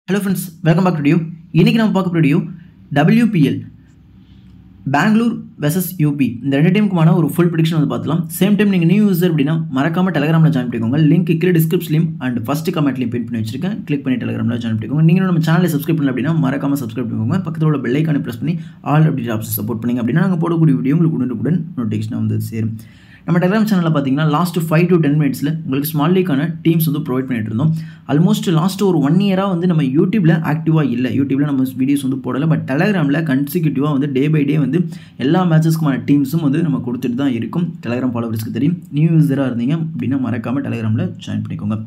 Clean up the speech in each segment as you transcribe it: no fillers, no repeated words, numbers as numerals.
Hello friends, welcome back to video. இன்னைக்கு நம்ம பார்க்க போற video WPL Bangalore vs UP இந்த ரெண்டு டீமுக்குமான ஒரு ஃபுல் ப்ரெடிக்ஷன் வந்து பார்த்தலாம். சேம் டைம் நீங்க நியூ யூசர் அப்படினா மறக்காம Telegramல ஜாயின் பண்ணிக்கோங்க. லிங்க் கீழ டிஸ்கிரிப்ஷன்லயும் and first கமெண்ட்லயும் பின் பண்ணி வச்சிருக்கேன். கிளிக் பண்ணி Telegramல ஜாயின் பண்ணிக்கோங்க. நீங்க நம்ம சேனலை சப்ஸ்கிரைப் பண்ணல அப்படினா மறக்காம சப்ஸ்கிரைப் பண்ணிக்கோங்க. பக்கத்துல உள்ள பெல் ஐகானை பிரஸ் பண்ணி ஆல் அப்படி ஆப்ஷன் சப்போர்ட் பண்ணீங்க அப்படினா நாங்க போடக்கூடிய வீடியோ உங்களுக்கு உடனுக்குடன் நோட்டிஃபிகேஷன் வந்து சேரும். நம்ம Telegram சேனல்ல பாத்தீங்கன்னா லாஸ்ட் 5 to 10 மினிட்ஸ்ல உங்களுக்கு ஸ்மால் லீக்கான டீம்ஸ் வந்து ப்ரொவைட் பண்ணிட்டு இருந்தோம். ஆல்மோஸ்ட் லாஸ்ட் ஒரு 1 இயரா வந்து நம்ம யூடியூப்ல ஆக்டிவா இல்ல. யூடியூப்ல நம்ம வீடியோஸ் வந்து போடல. பட் Telegramல கன்சிக்யூட்டிவா வந்து டே பை டே வந்து எல்லா மேட்சஸ்க்குமான டீம்ஸும் வந்து நம்ம கொடுத்துட்டு தான் இருக்கும். Telegram ஃபாலோவர்ஸ்க்கு தெரியும். நியூ யூசரா இருந்தீங்க அப்படினா மறக்காம Telegramல ஜாயின் பண்ணிக்கோங்க.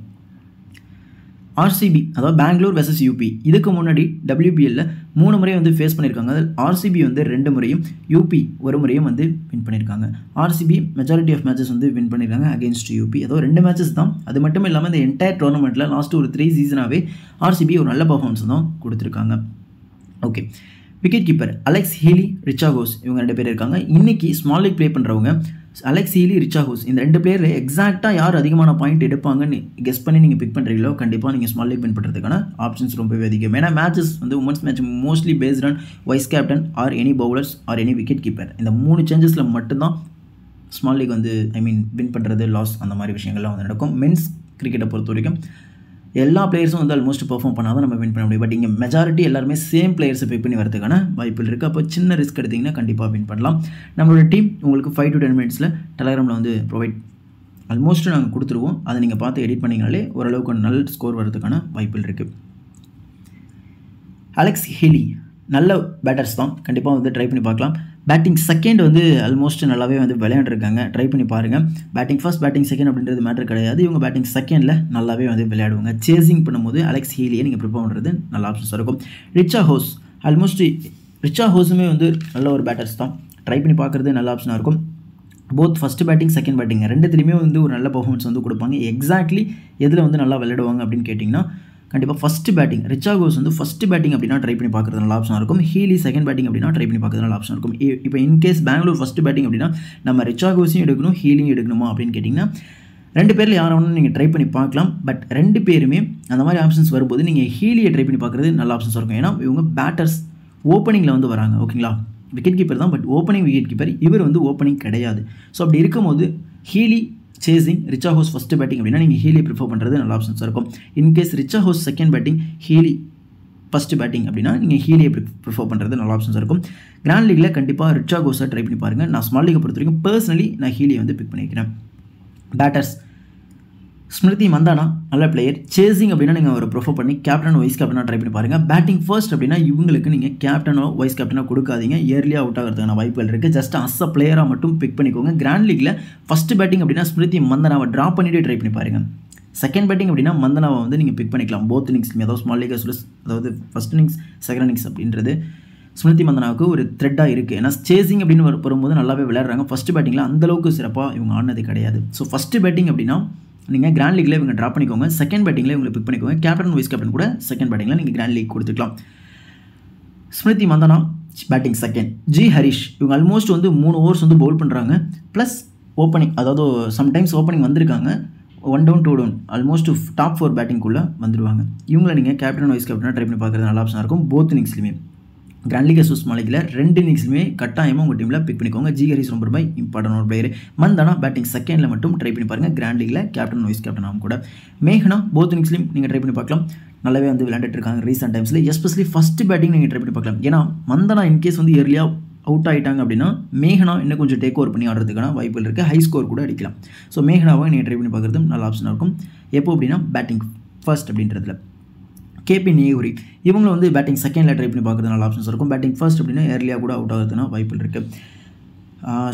RCB அதாவது பெங்களூர் vs UP இதுக்கு முன்னாடி WPLல 3 முறை வந்து ஃபேஸ் பண்ணிருக்காங்க. RCB வந்து 2 முறையும் UP ஒரு முறையும் வந்து வின் பண்ணிருக்காங்க. RCB மெஜாரிட்டி ஆஃப் மேட்சஸ் வந்து வின் பண்ணிருக்காங்க அகைன்ஸ்ட் UP. அதோ 2 மேட்சஸ் தான். அது மட்டும் இல்லாம இந்த என்டையர் டோர்னமெண்ட்ல லாஸ்ட் ஒரு 3 சீசனாவே RCB ஒரு நல்ல பெர்ஃபார்மன்ஸ் தான் கொடுத்திருக்காங்க. Okay. Wicket keeper Alex Healy, Richa Ghosh இவங்க 2 பேர் இருக்காங்க. இன்னைக்கு ஸ்மால் லீக் ப்ளே பண்றவங்க அலெக்ஸ் ஹீலி, ரிச்சா கோஸ் இந்த 2 பிளேயர்ல எக்ஸாக்ட்டா யார் அதிகமான பாயிண்ட் எடுப்பாங்கன்னு கெஸ் பண்ணி நீங்க பிக் பண்றீங்களோ கண்டிப்பா நீங்க ஸ்மால் லீக் வின் பண்றதுக்கான ஆப்ஷன்ஸ் ரொம்பவே அதிகம். ஏன்னா மேட்சஸ் வந்து women's match mostly based on vice captain or any bowlers or any wicket keeper. இந்த 3 சேஞ்சஸ்ல மட்டும் தான் ஸ்மால் லீக் வந்து வின் பண்றது லாஸ் அந்த மாதிரி விஷயங்கள்லாம் வந்து நடக்கும். மென்ஸ் கிரிக்கெட்டை பொறுத்த வரைக்கும் எல்லா பிளேயர்ஸும் வந்து ஆல்மோஸ்ட் பெர்ஃபார்ம் பண்ணாதான் நம்ம வின் பண்ண முடியும். பட் இங்கே மெஜாரிட்டி எல்லாருமே சேம் பிளேயர்ஸை பிக் பண்ணி வரதுக்கான வாய்ப்புகள் இருக்குது. அப்போ சின்ன ரிஸ்க் எடுத்திங்கன்னா கண்டிப்பாக வின் பண்ணலாம். நம்மளோட டீம் உங்களுக்கு 5 to 10 மினிட்ஸில் Telegramல வந்து ப்ரொவைட் ஆல்மோஸ்ட் நாங்கள் கொடுத்துருவோம். அதை நீங்கள் பார்த்து எடிட் பண்ணிங்கனாலே ஓரளவுக்கு நல்ல ஸ்கோர் வரதுக்கான வாய்ப்புகள் இருக்குது. அலெக்ஸ் ஹீலி நல்ல பேட்டர்ஸ் தான், கண்டிப்பாக வந்து ட்ரை பண்ணி பார்க்கலாம். பேட்டிங் செகண்ட் வந்து ஆல்மோஸ்ட் நல்லாவே வந்து விளையாண்டுருக்காங்க. ட்ரை பண்ணி பாருங்கள். பேட்டிங் ஃபர்ஸ்ட் பேட்டிங் செகண்ட் அப்படின்றது மேட்டர் கிடையாது. இவங்க பேட்டிங் செகண்டில் நல்லாவே வந்து விளையாடுவாங்க. சேசிங் பண்ணும்போது அலெக்ஸ் ஹீலியை நீங்கள் ப்ரிப்பேர் பண்ணுறது நல்ல ஆப்ஷன்ஸாக இருக்கும். ரிச்சா ஹோஸ் ஆல்மோஸ்ட் ரிச்சா ஹோஸுமே வந்து நல்ல ஒரு பேட்டர்ஸ் தான். ட்ரை பண்ணி பார்க்குறது நல்ல ஆப்ஷனாக இருக்கும். Both first batting second batting ரெண்டுத்துலேயுமே வந்து ஒரு நல்ல பர்ஃபார்மன்ஸ் வந்து கொடுப்பாங்க. எக்ஸாக்ட்லி எதில் வந்து நல்லா விளையாடுவாங்க அப்படின்னு கேட்டிங்கன்னா கண்டிப்பாக ஃபஸ்ட்டு பேட்டிங் ரிச்சா கோஸ் வந்து ஃபஸ்ட்டு பேட்டிங் அப்படின்னா ட்ரை பண்ணி பார்க்குறது நல்ல ஆப்ஷனாக இருக்கும். ஹீலி செகண்ட் பேட்டிங் அப்படின்னா ட்ரை பண்ணி பார்க்குறது நல்ல ஆப்ஷன் இருக்கும். இப்போ இன்கேஸ் பெங்களூர் ஃபஸ்ட்டு பேட்டிங் அப்படின்னா நம்ம ரிச்சா கோஸையும் எடுக்கணும் ஹீலியும் எடுக்கணுமா அப்படின்னு கேட்டிங்கன்னா 2 பேரில் யாரை வேணும் நீங்கள் ட்ரை பண்ணி பார்க்கலாம். பட் 2 பேருமே அந்த மாதிரி ஆப்ஷன்ஸ் வரும்போது நீங்கள் ஹீலியை ட்ரை பண்ணி பார்க்குறது நல்ல ஆப்ஷன்ஸாக இருக்கும். ஏன்னா இவங்க பேட்டர்ஸ் ஓப்பனிங்கில் வந்து வராங்க. ஓகேங்களா, விக்கெட் கீப்பர் தான், பட் ஓப்பனிங் விக்கெட் கீப்பர். இவர் வந்து ஓப்பனிங் கிடையாது. ஸோ அப்படி இருக்கும்போது Healy chasing, Richa Ghosh first batting அப்படின்னா நீங்கள் ஹீலியை ப்ரிஃபர் பண்ணுறது நல்ல ஆப்ஷன்ஸாக இருக்கும். In case Richa Ghosh second batting Healy first batting அப்படின்னா நீங்கள் ஹீலியை ப்ரிஃபர் பண்ணுறது நல்ல ஆப்ஷன்ஸாக இருக்கும். கிராண்ட் லீக்கில் கண்டிப்பாக ரிச்சா ஹோஸை ட்ரை பண்ணி பாருங்கள். நான் ஸ்மால் லீக்கை பொறுத்த வரைக்கும் பர்சனலி நான் ஹீலியை வந்து பிக் பண்ணிக்கிறேன். பேட்டர்ஸ் ஸ்மிருதி மந்தானா நல்ல பிளேயர். சேசிங் அப்படின்னா நீங்கள் ஒரு ப்ரிஃபர் பண்ணி கேப்டன் வைஸ் கேப்டனாக ட்ரை பண்ணி பாருங்கள். பேட்டிங் ஃபர்ஸ்ட் அப்படின்னா இவங்களுக்கு நீங்கள் கேப்டனோ வைஸ் கேப்டனோ கொடுக்காதீங்க. இயர்லியாக அவுட் ஆகிறதுக்கான வாய்ப்புகள் இருக்குது. ஜஸ்ட் அஸ் அ பிளேயராக மட்டும் பிக் பண்ணிக்கோங்க. கிராண்ட் லீக்கில் ஃபஸ்ட்டு பேட்டிங் அப்படின்னா ஸ்மிருதி மந்தனாவை ட்ராப் பண்ணிவிட்டு ட்ரை பண்ணி பாருங்கள். செகண்ட் பேட்டிங் அப்படின்னா மந்தனாவை வந்து நீங்கள் பிக் பண்ணிக்கலாம். போத் இன்னிங்ஸ்லையுமே அதாவது ஸ்மால் லீக் அதாவது ஃபஸ்ட் இன்னிங்ஸ் செகண்ட் இன்னிங்ஸ் அப்படின்றது ஸ்மிருதி மந்தனாவுக்கு ஒரு த்ரெட்டாக இருக்குது. ஏன்னா சேசிங் அப்படின்னு வரும்போது நல்லாவே விளையாடுறாங்க. ஃபஸ்ட்டு பேட்டிங்கில் அந்தளவுக்கு சிறப்பாக இவங்க ஆடினது கிடையாது. ஸோ ஃபஸ்ட்டு பேட்டிங் அப்படின்னா நீங்கள் கிராண்ட் லீக்கில் இவங்க ட்ராப் பண்ணிக்கோங்க. செகண்ட் பேட்டிங்கில் இவங்களை பிக் பண்ணிக்கோங்க. கேப்டன் வைஸ் கேப்டன் கூட செகண்ட் பேட்டிங்கில் நீங்கள் கிராண்ட் லீக் கொடுத்துக்கலாம். Smriti Mandhana batting second. G Harris இவங்க ஆல்மோஸ்ட் வந்து 3 ஓவர்ஸ் வந்து பவுல் பண்ணுறாங்க. ப்ளஸ் ஓப்பனிங் அதாவது சம்டைம்ஸ் ஓப்பனிங் வந்திருக்காங்க. 1 down 2 down ஆல்மோஸ்ட் டாப் 4 பேட்டிங்குள்ளே வந்துடுவாங்க. இவங்களை நீங்கள் கேப்டன் வைஸ் கேப்டனாக ட்ரை பண்ணி பார்க்குறது நல்ல ஆப்ஷனாக இருக்கும். போத் இன்னிங்ஸ்லையுமே கிராண்ட் லீக் வர்சஸ் ஸ்மால் லீக்கில் 2 இன்னிங்ஸ்லையுமே கட்டாயமாக உங்கள் டீமில் பிக் பண்ணிக்கோங்க. ஜி ஹரிஷ் ரொம்ப ரொம்ப இம்பார்ட்டன் ஒரு பிளேயர். மந்தானா பேட்டிங் செகண்டில் மட்டும் ட்ரை பண்ணி பாருங்கள். கிராண்ட் லீக்கில் கேப்டன் வைஸ் கேப்டனாகவும் கூட. மேகனா போத் இன்னிங்ஸ்லையும் நீங்கள் ட்ரை பண்ணி பார்க்கலாம். நல்லாவே வந்து விளையாண்டுட்டு இருக்காங்க ரீசெண்ட் டைம்ஸில். எஸ்பெஷலி ஃபஸ்ட்டு பேட்டிங் நீங்கள் ட்ரை பண்ணி பார்க்கலாம். ஏன்னா மந்தானா இன்கேஸ் வந்து இயர்லியாக அவுட் ஆகிட்டாங்க அப்படின்னா மேகனா இன்னும் கொஞ்சம் டேக் ஓவர் பண்ணி ஆடுறதுக்கான வாய்ப்புகள் இருக்குது. ஹை ஸ்கோர் கூட அடிக்கலாம். ஸோ மேகனாவை நீங்கள் ட்ரை பண்ணி பார்க்குறது நல்ல ஆப்ஷனாக இருக்கும். எப்போ அப்படின்னா பேட்டிங் ஃபர்ஸ்ட் அப்படின்றதுல. கேபி நேகுரி இவங்களை வந்து பேட்டிங் செகண்டில் ட்ரை பண்ணி பார்க்குறது நல்ல ஆப்ஷன்ஸ் இருக்கும். பேட்டிங் ஃபர்ஸ்ட் அப்படின்னா ஏர்லியாக கூட அவுட் ஆகிறதுனா வாய்ப்புகள் இருக்குது.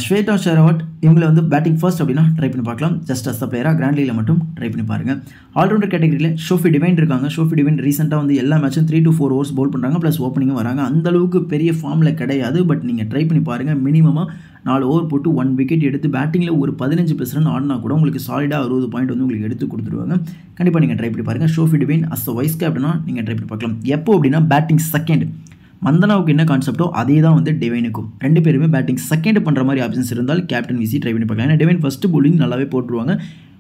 ஸ்வேதா ஷெராவட் இவங்களை வந்து பேட்டிங் ஃபர்ஸ்ட் அப்படின்னா ட்ரை பண்ணி பார்க்கலாம். ஜஸ்ட் அஸ் அ பிளேயராக கிராண்ட் லீக்கில் மட்டும் ட்ரை பண்ணி பாருங்கள். ஆல்ரவுண்டர் கேட்டகரியில் ஷோஃபி டிவைன் இருக்காங்க. ஷோஃபி டிவைன் ரீசெண்டாக வந்து எல்லா மேட்சும் 3 to 4 ஓவர்ஸ் பவுல் பண்ணுறாங்க. ப்ளஸ் ஓப்பனிங்கும் வராங்க. அந்தளவுக்கு பெரிய ஃபார்மில் கிடையாது. பட் நீங்கள் ட்ரை பண்ணி பாருங்கள். மினிமமாக 4 ஓவர் போட்டு 1 விக்கெட் எடுத்து பேட்டிங்கில் ஒரு 15+ ரன் ஆடினா கூட உங்களுக்கு சாலிடாக 60 பாயிண்ட் வந்து உங்களுக்கு எடுத்து கொடுத்துருவாங்க. கண்டிப்பாக நீங்கள் ட்ரை பண்ணி பாருங்கள். Sophie Devine as a vice கேப்டனாக நீங்கள் ட்ரை பண்ணி பார்க்கலாம். எப்போ அப்படின்னா பேட்டிங் செகண்ட். மந்தனாவுக்கு என்ன கான்செப்டோ அதே தான் வந்து டிவைனுக்கும். 2 பேருமே பேட்டிங் செகண்ட் பண்ணுற மாதிரி ஆப்ஷன்ஸ் இருந்தால் கேப்டன் விசி ட்ரை பண்ணி பார்க்கலாம். ஏன்னா டிவைன் ஃபஸ்ட்டு bowling நல்லாவே போட்டுருவாங்க.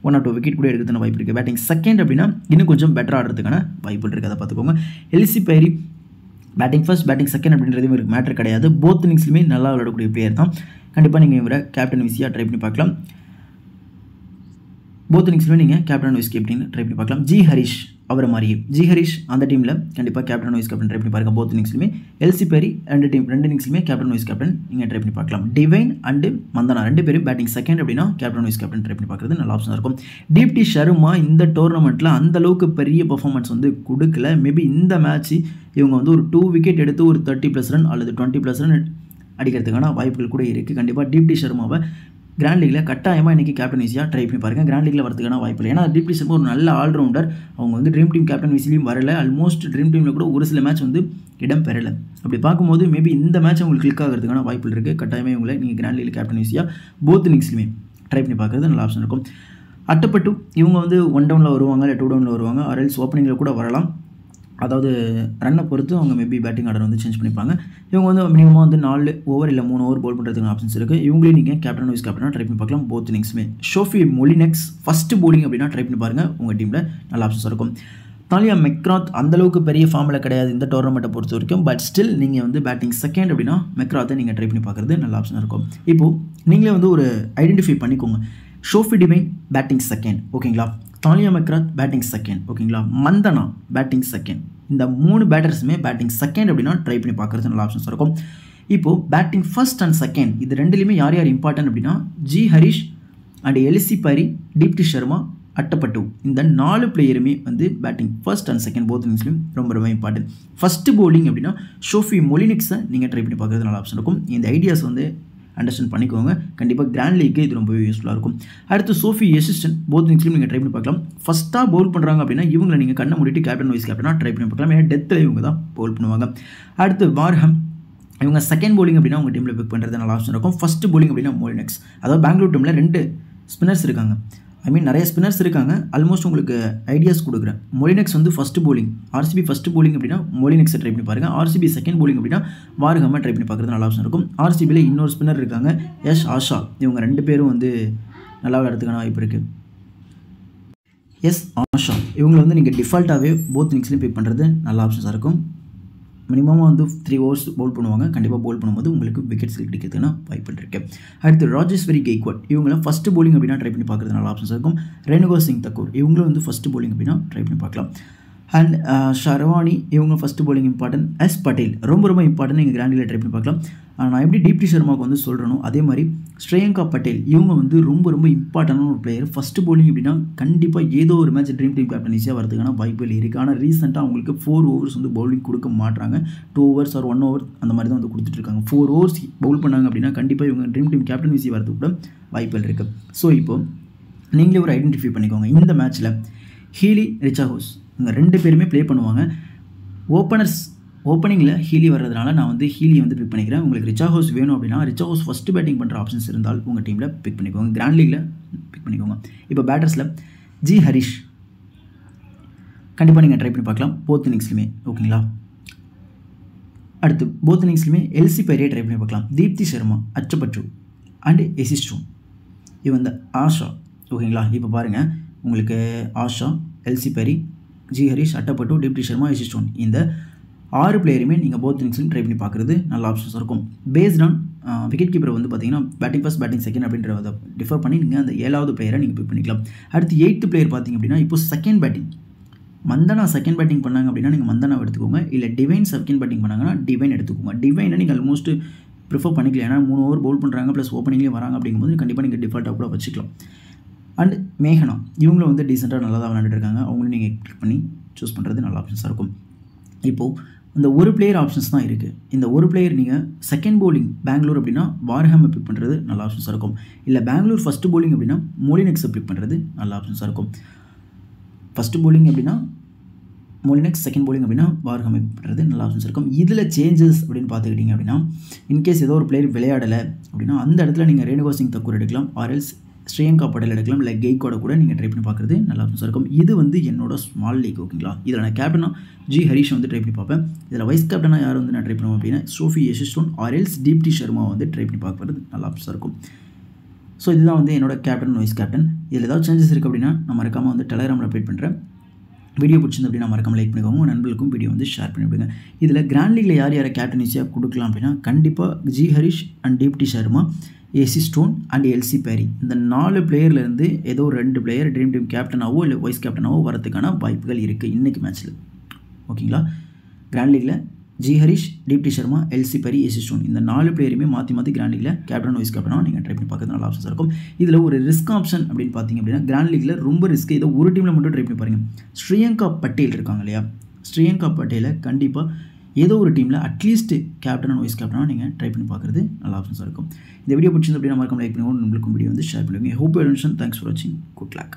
1 or 2 விக்கெட் கூட எடுக்கிறதுன வாய்ப்பு இருக்குது. பேட்டிங் செகண்ட் அப்படின்னா இன்னும் கொஞ்சம் பெட்டராக ஆடுறதுக்கான வாய்ப்புகள் இருக்குது. அதை பார்த்துக்கோங்க. எல்சி பெரி பேட்டிங் ஃபர்ஸ்ட் பேட்டிங் செகண்ட் அப்படின்றது இவருக்கு மேட்டர் கிடையாது. போத் இன்னிங்ஸ்லையுமே நல்லா விளையாடக்கூடிய பிளேயர் தான். கண்டிப்பாக நீங்கள் இவரை கேப்டன் வைஸியாக ட்ரை பண்ணி பார்க்கலாம். போத் இன்னிங்ஸ்லையும் நீங்கள் கேப்டன் வைஸ் கேப்டன் ட்ரை பண்ணி பார்க்கலாம். ஜி ஹரிஷ் அவரை மாதிரியே ஜி ஹரிஷ் அந்த டீமில் கண்டிப்பாக கேப்டன் வைஸ் கேப்டன் ட்ரை பண்ணி பாருங்கள். போத் இன்னிங்ஸ்லையுமே எல்சி பெரி ரெண்டு இன்னிங்ஸ்லையுமே கேப்டன் வைஸ் கேப்டன் நீங்கள் ட்ரை பண்ணி பார்க்கலாம். டிவைன் அண்டு மந்தனா 2 பேரும் பேட்டிங் செகண்ட் அப்படின்னா கேப்டன் வைஸ் கேப்டன் ட்ரை பண்ணி பார்க்குறது நல்ல ஆப்ஷனாக இருக்கும். தீப்தி சர்மா இந்த டோர்னமெண்ட்டில் அந்தளவுக்கு பெரிய பர்ஃபார்மன்ஸ் வந்து கொடுக்கல. மேபி இந்த மேட்ச் இவங்க வந்து ஒரு 2 விக்கெட் எடுத்து ஒரு 30+ ரன் அல்லது 20+ ரன் அடிக்கிறதுக்கான வாய்ப்புகள் கூட இருக்குது. கண்டிப்பாக தீப்தி சர்மாவை கிராண்ட் லீகில் கட்டாயமாக இன்றைக்கி கேப்டன் வைஸியாக ட்ரை பண்ணி பாருங்கள். கிராண்ட் லீகில் வரதுக்கான வாய்ப்பு இல்லை. ஏன்னா தீப்தி சர்மா ஒரு நல்ல ஆல்ரவுண்டர். அவங்க வந்து ட்ரீம் டீம் கேப்டன் வைஸ்லையும் வரல. ஆல்மோஸ்ட் ட்ரீம் டீமில் கூட ஒரு சில மேட்ச் வந்து இடம் பெறலை. அப்படி பார்க்கும்போது மேபி இந்த மேட்ச் உங்களுக்கு கிளிக் ஆகிறதுக்கான வாய்ப்புகள் இருக்குது. கட்டாயமாக இவங்களை நீங்கள் கிராண்ட் லீகில் கேப்டன் வைஸியாக போத் இன்னிங்ஸ்லையுமே ட்ரை பண்ணி பார்க்குறது நல்ல ஆப்ஷன் இருக்கும். அட்டப்பட்டு இவங்க வந்து 1 டவுனில் வருவாங்க, இல்லை 2 டவுனில் வருவாங்க, ஆர்எல்ஸ் ஓப்பனிங்கில் கூட வரலாம். அதாவது ரன்னை பொறுத்து அவங்க மேபி பேட்டிங் ஆர்டர் வந்து சேஞ்ச் பண்ணிப்பாங்க. இவங்க வந்து மினிமமாக வந்து 4 ஓவர் இல்லை 3 ஓவர் போல் பண்ணுறதுக்கு ஆப்ஷன்ஸ் இருக்குது. இவங்களையும் நீங்கள் கேப்டன் வைஸ் கேப்டனாக ட்ரை பண்ணி பார்க்கலாம். போத் இன்னிங்ஸுமே ஷோஃபி மொலினெக்ஸ் ஃபஸ்ட்டு போலிங் அப்படின்னா ட்ரை பண்ணி பாருங்கள். உங்கள் டீமில் நல்ல ஆப்ஷன்ஸ் இருக்கும். தாலியா மெக்ராத் அந்தளவுக்கு பெரிய ஃபார்மில் கிடையாது இந்த டோர்னமெண்ட்டை பொறுத்த வரைக்கும். பட் ஸ்டில் நீங்கள் வந்து பேட்டிங் செகண்ட் அப்படின்னா மெக்ராத்தை நீங்கள் ட்ரை பண்ணி பார்க்குறது நல்ல ஆப்ஷனாக இருக்கும். இப்போது நீங்களே வந்து ஒரு ஐடென்டிஃபை பண்ணிக்கோங்க. ஷோஃபி டிவைன் பேட்டிங் செகண்ட், ஓகேங்களா. தாலியா மெக்ராத் பேட்டிங் செகண்ட், ஓகேங்களா. Mandhana batting second. இந்த 3 பேட்டர்ஸுமே பேட்டிங் செகண்ட் அப்படின்னா ட்ரை பண்ணி பார்க்குறது நல்ல ஆப்ஷன்ஸ் இருக்கும். இப்போது பேட்டிங் ஃபர்ஸ்ட் அண்ட் செகண்ட் இது ரெண்டுலேயுமே யார் யார் இம்பார்ட்டன்ட் அப்படின்னா G Harris and Ellyse Perry, Deepti Sharma, Athapaththu இந்த 4 பிளேயருமே வந்து batting first and second both இன்னிங்ஸ்லையும் ரொம்ப இம்பார்ட்டன்ட். ஃபஸ்ட்டு போலிங் அப்படின்னா ஷோஃபி மொலினெக்ஸை நீங்கள் ட்ரை பண்ணி பார்க்குறது நல்ல ஆப்ஷன் இருக்கும். இந்த ஐடியாஸ் வந்து அண்டர்ஸ்டாண்ட் பண்ணிக்கோங்க. கண்டிப்பாக கிராண்ட் லீக்கு இது ரொம்பவே யூஸ்ஃபுல்லாக இருக்கும். அடுத்து சோஃபி எசிஸ்டன் போத் இன்னிங்ஸ்லையும் நீங்கள் ட்ரை பண்ணி பார்க்கலாம். ஃபஸ்ட்டாக பவுல் பண்ணுறாங்க அப்படின்னா இவங்களை நீங்கள் கண்ணை மூடிட்டு கேப்டன் வைஸ் கேப்டனாக ட்ரை பண்ணி பார்க்கலாம். ஏன்னா டெத்தில் இவங்க தான் பவுல் பண்ணுவாங்க. அடுத்து வார்ஹம் இவங்க செகண்ட் போலிங் அப்படின்னா உங்கள் டீமில் பிக் பண்ணுறது நல்ல ஆப்ஷன் இருக்கும். ஃபஸ்ட்டு போலிங் அப்படின்னா மொலினெக்ஸ். அதாவது பெங்களூர் டீமில் 2 ஸ்பின்னர்ஸ் இருக்காங்க. நிறைய ஸ்பின்னர்ஸ் இருக்காங்க. ஆல்மோஸ்ட் உங்களுக்கு ஐடியாஸ் கொடுக்குறேன். மொலினெக்ஸ் வந்து first bowling, RCB first bowling அப்படின்னா மொலினெக்ஸை ட்ரை பண்ணி பாருங்கள். ஆர்சிபி செகண்ட் போலிங் அப்படின்னா வார்ஹம்மை ட்ரை பண்ணி பார்க்குறது நல்ல ஆப்ஷன் இருக்கும். ஆர்சிபியில் இன்னொரு ஸ்பின்னர் இருக்காங்க, எஸ் ஆஷா. இவங்க 2 பேரும் வந்து நல்லா விளையாடுறதுக்கான வாய்ப்பு இருக்குது. எஸ் ஆஷா இவங்களை வந்து நீங்கள் டிஃபால்ட்டாகவே போத் இன்னிங்ஸ்லையும் பிக் பண்ணுறது நல்ல ஆப்ஷன்ஸாக இருக்கும். மினிமமாக வந்து 3 ஓவர்ஸ் பவுல் பண்ணுவாங்க. கண்டிப்பாக பவுல் பண்ணும்போது உங்களுக்கு விக்கெட்ஸ் கிடைக்கிறதுனா வாய்ப்பு இருக்குது. அடுத்து ராஜேஸ்வரி கெய்க்வாட் இவங்களை ஃபஸ்ட்டு போலிங் அப்படின்னா ட்ரை பண்ணி பார்க்குறது நல்ல ஆப்ஷன்ஸ் இருக்கும். ரேணுகா சிங் தக்கூர் இவங்களும் வந்து ஃபஸ்ட்டு போலிங் அப்படின்னா ட்ரை பண்ணி பார்க்கலாம். அண்ட் ஷர்வானி இவங்க first bowling important. S Patel ரொம்ப இம்பார்ட்டன்ட். நீங்கள் கிராண்டில் ட்ரை பண்ணி பார்க்கலாம். நான் எப்படி தீப்தி சர்மாவுக்கு வந்து சொல்கிறேனோ அதே மாதிரி ஸ்ரேயங்கா பட்டேல் இவங்க வந்து ரொம்ப இம்பார்ட்டண்டான ஒரு பிளேயர். ஃபஸ்ட்டு போலிங் அப்படின்னா கண்டிப்பாக ஏதோ ஒரு மேட்ச் ட்ரீம் டீம் கேப்டன் ஈஸியாக வரதுக்கான வாய்ப்புகள் இருக்குது. ஆனால் ரீசெண்டாக அவங்களுக்கு 4 ஓவர்ஸ் வந்து பவுலிங் கொடுக்க மாட்டாங்க. 2 ஓவர்ஸ் ஆர் 1 ஓவர் அந்த மாதிரி தான் வந்து கொடுத்துட்ருக்காங்க. 4 ஓவர்ஸ் பவுல் பண்ணாங்க அப்படின்னா கண்டிப்பாக இவங்க ட்ரீம் டீம் கேப்டன் ஈஸியாக வரதுக்கு கூட வாய்ப்புகள் இருக்குது. ஸோ இப்போது நீங்களே ஒரு ஐடென்டிஃபை பண்ணிக்கோங்க. இந்த மேட்ச்சில் ஹீலி, ரிச்சர்ட் இவங்க 2 பேருமே ப்ளே பண்ணுவாங்க. ஓப்பனிங்கில் ஹீலி வர்றதுனால நான் வந்து ஹீலி வந்து பிக் பண்ணிக்கிறேன். உங்களுக்கு ரிச்சர்ட் வேணும் அப்படின்னா ரிச்சர்ட் ஃபஸ்ட்டு பேட்டிங் பண்ணுற ஆப்ஷன்ஸ் இருந்தால் உங்கள் டீமில் பிக் பண்ணிக்கோங்க. கிராண்ட் லீகில் பிக் பண்ணிக்கோங்க. இப்போ பேட்டர்ஸில் ஜி ஹரிஷ் கண்டிப்பாக நீங்கள் ட்ரை பண்ணி பார்க்கலாம் போத் இன்னிங்ஸ்லையுமே, ஓகேங்களா. அடுத்து போத் இன்னிங்ஸ்லையுமே எல்சி பெரியை ட்ரை பண்ணி பார்க்கலாம். தீப்தி சர்மா, அச்சப்பட்டு அண்ட் எசிஸ்டோன் இவன் வந்து ஆஷா, ஓகேங்களா. இப்போ பாருங்கள் உங்களுக்கு ஆஷா, எல்சி பெரி, ஜி ஹரிஷ், அட்டப்பட்டு, தீப்தி சர்மா, எசிஸ்டோன் இந்த 6 பிளேயருமே நீங்கள் போத் இன்னிங்ஸ்லையும் ட்ரை பண்ணி பார்க்குறது நல்ல ஆப்ஷன்ஸ் இருக்கும். பேஸ்ட் ஆன் விக்கெட் கீப்பர் வந்து பார்த்தீங்கன்னா பேட்டிங் ஃபர்ஸ்ட் பேட்டிங் செகண்ட் அப்படின்றத டிஃபர் பண்ணி நீங்கள் அந்த 7வது பிளேயரை நீங்கள் பிக் பண்ணிக்கலாம். அடுத்து 8th பிளேயர் பார்த்தீங்க அப்படின்னா இப்போ second batting Mandhana second batting பண்ணாங்க அப்படின்னா நீங்கள் மந்தனாவை எடுத்துக்கோங்க. இல்லை டிவைன் செகண்ட் பேட்டிங் பண்ணாங்கன்னா டிவைன் எடுத்துக்கோங்க. டிவைனை நீங்கள் ஆல்மோஸ்ட் ப்ரிஃபர் பண்ணிக்கலாம். ஏன்னா 3 ஓவர் பவுல் பண்ணுறாங்க ப்ளஸ் ஓப்பனிங்லேயே வராங்க அப்படிங்கும்போது கண்டிப்பாக நீங்கள் டிஃபால்ட்டாக கூட வச்சுக்கலாம். அண்ட் மேகனா இவங்களும் வந்து டீசெண்டாக நல்லா தான் விளையாண்டுட்டு இருக்காங்க. அவங்களும் நீங்கள் கிளிக் பண்ணி சூஸ் பண்ணுறது நல்ல ஆப்ஷன்ஸாக இருக்கும். இப்போது இந்த ஒரு பிளேயர் ஆப்ஷன்ஸ் தான் இருக்குது. இந்த ஒரு பிளேயர் நீங்கள் செகண்ட் போலிங் பெங்களூர் அப்படின்னா வார்ஹாமை பிக் பண்ணுறது நல்ல ஆப்ஷன்ஸாக இருக்கும். இல்லை பெங்களூர் ஃபஸ்ட்டு போலிங் அப்படின்னா மொலினெக்ஸை பிக் பண்ணுறது நல்ல ஆப்ஷன்ஸாக இருக்கும். ஃபஸ்ட்டு போலிங் அப்படின்னா மொலினெக்ஸ், செகண்ட் போலிங் அப்படின்னா வார்ஹாமை பிக் பண்ணுறது நல்ல ஆப்ஷன்ஸ் இருக்கும். இதில் சேஞ்சஸ் அப்படின்னு பார்த்துக்கிட்டிங்க அப்படின்னா இன்கேஸ் ஏதோ ஒரு பிளேயர் விளையாடலை அப்படின்னா அந்த இடத்துல நீங்கள் ரேணுகா சிங் தக்கூர் எடுக்கலாம். ஆர்எல்ஸ் ஸ்ரேயங்கா பட்டேல் எடுக்கலாம். இல்லை கெய்க்வாட கூட நீங்கள் ட்ரை பண்ணி பார்க்குறது நல்ல ஆப்ஷன்ஸாக இருக்கும். இது வந்து என்னோட ஸ்மால் லீக், ஓகேங்களா. இதில் நான் கேப்டனாக ஜி ஹரிஷ் வந்து ட்ரை பண்ணி பார்ப்பேன். இதில் வைஸ் கேப்டனாக யார் வந்து நான் ட்ரை பண்ணுவேன் அப்படின்னா சோஃபி எசிஸ்டோன் ஆர்எல்ஸ் தீப்தி சர்மா வந்து ட்ரை பண்ணி பார்க்குறது நல்ல ஆப்ஷன்ஸாக இருக்கும். ஸோ இதுதான் வந்து என்னோட கேப்டன் வைஸ் கேப்டன். இதில் ஏதாவது சேஞ்சஸ் இருக்குது அப்படின்னா நான் மறக்காமல் வந்து டெலகிராமில் அப்டேட் பண்ணுறேன். வீடியோ பிடிச்சிருந்து அப்படின்னா மறக்காமல் லைக் பண்ணிக்கோங்க, உங்கள் நண்பர்களுக்கும் வீடியோ வந்து ஷேர் பண்ணிவிடுங்க. இதில் கிராண்ட் லீக்ல யார் யாரை கேப்டன்சியாக கொடுக்கலாம் அப்படின்னா கண்டிப்பாக G Harris and Deepti Sharma, Ecclestone and Ellyse Perry, இந்த 4 பிளேயர்லேருந்து ஏதோ 2 பிளேயர் ட்ரீம் டீம் கேப்டனாவோ இல்லை வைஸ் கேப்டனாவோ வரதுக்கான வாய்ப்புகள் இருக்குது இன்றைக்கி மேட்ச்சில். ஓகேங்களா? கிராண்ட் லீக்ல G Harris, Deepti Sharma, Ellyse Perry, Ecclestone இந்த 4 பிளேயருமே மாற்றி கிராண்ட் லீக்ல கேப்டன் வைஸ் கேப்டனாக நீங்கள் ட்ரை பண்ணி பார்க்கறது நல்ல ஆப்ஷன்ஸ் இருக்கும். இதில் ஒரு ரிஸ்க் ஆப்ஷன் அப்படின்னு பார்த்தீங்க அப்படின்னா கிராண்ட் லீக்ல ரொம்ப ரிஸ்க், ஏதோ ஒரு டீமில் மட்டும் ட்ரை பண்ணி பாருங்கள். ஸ்ரீயங்கா பட்டேல் இருக்காங்க இல்லையா, ஸ்ரீயங்கா பட்டேலை கண்டிப்பாக ஏதோ ஒரு டீமில் அட்லீஸ்ட் கேப்டன் அண்ட் வைஸ் கேப்டனாக நீங்கள் ட்ரை பண்ணி பார்க்குறது நல்ல ஆப்ஷன்ஸாக இருக்கும். இந்த வீடியோ பிடிச்சிருந்து அப்படின்னா மறக்காம லைக் பண்ணுவோம், நம்மளுக்கும் வீடியோ வந்து ஷேர் பண்ணுவீங்க. Hope you understand. Thanks for வாட்சிங். Good luck.